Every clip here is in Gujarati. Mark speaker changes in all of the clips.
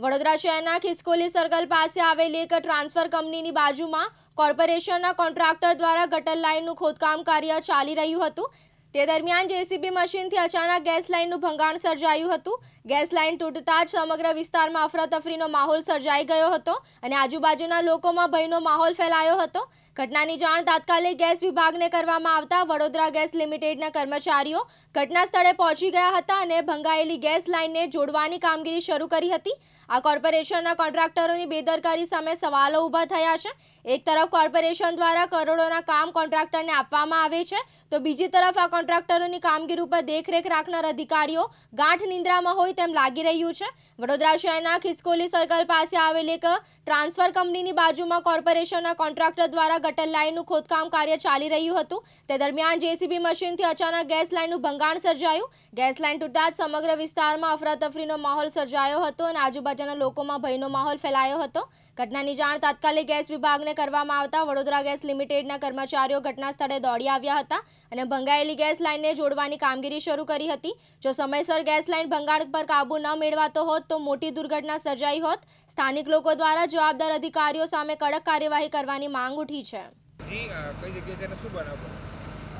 Speaker 1: વડોદરા શહેરના ખિસકોલી સર્કલ પાસે આવેલી એક ટ્રાન્સફર કંપનીની બાજુમાં કોર્પોરેશનના કોન્ટ્રાક્ટર દ્વારા ગટર લાઇનનું ખોદકામ કાર્ય ચાલી રહ્યું હતું। તે દરમિયાન જેસીબી મશીનથી અચાનક ગેસ લાઇનનું ભંગાણ સર્જાયું હતું। ગેસ લાઇન તૂટતા જ સમગ્ર વિસ્તારમાં અફરાતફરીનો માહોલ સર્જાઈ ગયો હતો અને આજુબાજુના લોકોમાં ભયનો માહોલ ફેલાયો હતો। ઘટનાની જાણ તાત્કાલિક ગેસ વિભાગને કરવામાં આવતા વડોદરા ગેસ લિમિટેડના કર્મચારીઓ ઘટના સ્થળે પહોંચી ગયા હતા અને ભંગાયેલી ગેસ લાઇનને જોડવાની કામગીરી શરૂ કરી હતી। આ કોર્પોરેશનના કોન્ટ્રાક્ટરોની બેદરકારી સામે સવાલો ઊભા થયા છે। એક તરફ કોર્પોરેશન દ્વારા કરોડોના કામ કોન્ટ્રાક્ટરને આપવામાં આવે છે તો બીજી તરફ આ કોન્ટ્રાક્ટરોની કામગીરી ઉપર દેખરેખ રાખનાર અધિકારીઓ ગાંઠ નિંદ્રામાં હોય તેમ લાગી રહ્યું છે। વડોદરા શહેરના ખિસકોલી સર્કલ પાસે આવેલી એક ટ્રાન્સફર કંપનીની બાજુમાં કોર્પોરેશનના કોન્ટ્રાક્ટર દ્વારા ગટર લાઇનનું ખોદકામ કાર્ય ચાલી રહ્યું હતું। તે દરમિયાન જેસીબી મશીનથી અચાનક ગેસ લાઇનનું ભંગાણ સર્જાયું। ગેસ લાઇન તૂટતા જ સમગ્ર વિસ્તારમાં અફરાતફરીનો માહોલ સર્જાયો હતો અને આજુબાજુના લોકોમાં ભયનો માહોલ ફેલાયો હતો। ઘટનાની જાણ તાત્કાલિક ગેસ વિભાગને કરવામાં આવતા વડોદરા ગેસ લિમિટેડના કર્મચારીઓ ઘટના સ્થળે દોડી આવ્યા હતા અને ભંગાયેલી ગેસ લાઇનને જોડવાની કામગીરી શરૂ કરી હતી। જો સમયસર ગેસ લાઇન ભંગાણ પર કાબૂ ન મેળવાતો હોત તો મોટી દુર્ઘટના સર્જાઈ હોત। સ્થાનિક લોકો દ્વારા જવાબદાર અધિકારીઓ સામે કડક કાર્યવાહી કરવાની માંગ ઉઠી છે।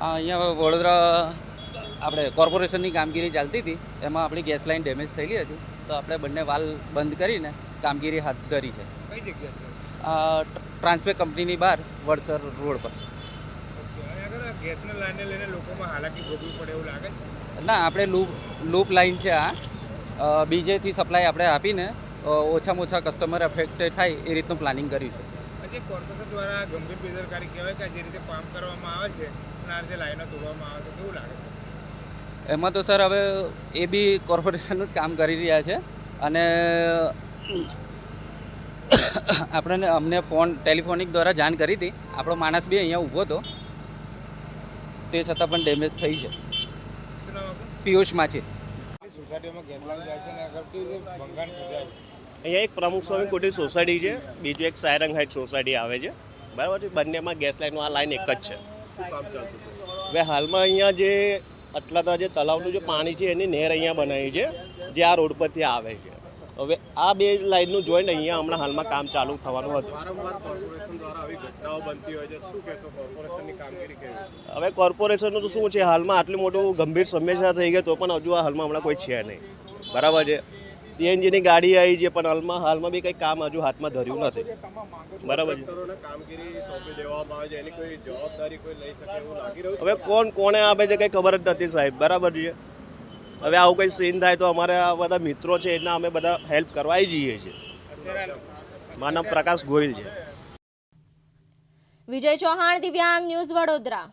Speaker 2: અહીંયા વડોદરા આપણે કોર્પોરેશનની કામગીરી ચાલતી હતી, એમાં આપણી ગેસ લાઇન ડેમેજ થયેલી હતી તો આપણે બંને વાલ બંધ કરીને કામગીરી હાથ ધરી છે।
Speaker 3: કઈ જગ્યા છે?
Speaker 2: ટ્રાન્સપે કંપનીની બહાર વડસર રોડ પર।
Speaker 3: ગેસની લાઇનને લઈને લોકોમાં હાલાકી ભોગવવી પડે એવું લાગે છે?
Speaker 2: ના, આપણે લૂપ લાઇન છે આ, બીજેથી સપ્લાય આપણે આપીને ઓછામાં ઓછા કસ્ટમર એફેક્ટેડ થાય એ રીતનું પ્લાનિંગ કર્યું છે।
Speaker 3: આજે કોર્પોરેશન દ્વારા ગંભીર બેદરકારી કહેવાય કે જે રીતે કામ કરવામાં આવે છે અને આ રીતે લાઈનો તોડવામાં આવે છે, કેવું લાગે છે?
Speaker 2: એમાં તો સર હવે એ બી કોર્પોરેશનનું જ કામ કરી રહ્યા છે અને અમને ટેલિફોનિક દ્વારા જાણ કરી હતી। આપણો માણસ બી અહીંયા ઊભો હતો, તે છતાં પણ ડેમેજ થઈ છે।
Speaker 3: શું નામ હતું?
Speaker 2: પિયુષ માછી।
Speaker 3: સોસાયટીમાં ગેસ લાઈન જાય છે ને અગર કેવી રીતે ભંગાણ સર્જાય?
Speaker 4: અહીંયા એક પ્રમુખ સ્વામી કુટીર સોસાયટી છે, બીજું એક સાયરંગ હાઇટ સોસાયટી આવે છે, બરાબર છે। બંનેમાં ગેસ લાઇનનું આ લાઇન એક જ છે।
Speaker 3: શું કામ ચાલતું હતું?
Speaker 4: હવે હાલમાં અહીંયા જે અટલાદરા જે તલાવનું જે પાણી છે એની નહેર અહીંયા બનાવી છે જે આ રોડ પરથી આવે છે। હવે આ બે લાઇનનું જોઈન્ટ અહીંયા હમણાં હાલમાં કામ ચાલુ થવાનું હતું।
Speaker 3: વારંવાર કોર્પોરેશન દ્વારા આવી ઘટનાઓ બનતી હોય છે, શું કહેશો? કોર્પોરેશનની કામગીરી કેવી?
Speaker 4: હવે કોર્પોરેશનનું તો શું છે, હાલમાં આટલું મોટું ગંભીર સમસ્યા થઈ ગઈ તો પણ હજુ આ હાલમાં હમણાં કોઈ છે નહીં, બરાબર છે। સીએનજીની ગાડી આવી છે પણ હાલમાં બી કંઈ કામ હજુ હાથમાં ધર્યું નથી, બરાબર છે।
Speaker 3: કામગીરી સોંપી દેવામાં આવે છે, એની કોઈ જવાબદારી કોઈ લઈ શકે એવું લાગી રહ્યું?
Speaker 4: હવે કોણે આપે છે કંઈ ખબર જ નથી સાહેબ, બરાબર છે। હવે આવું કંઈ સીન થાય તો અમારે આ બધા મિત્રો છે એના અમે બધા હેલ્પ કરવા જઈએ છીએ। મારું નામ પ્રકાશ ગોહિલ છે।
Speaker 1: વિજય ચૌહાણ, દિવ્યાંગ ન્યૂઝ, વડોદરા।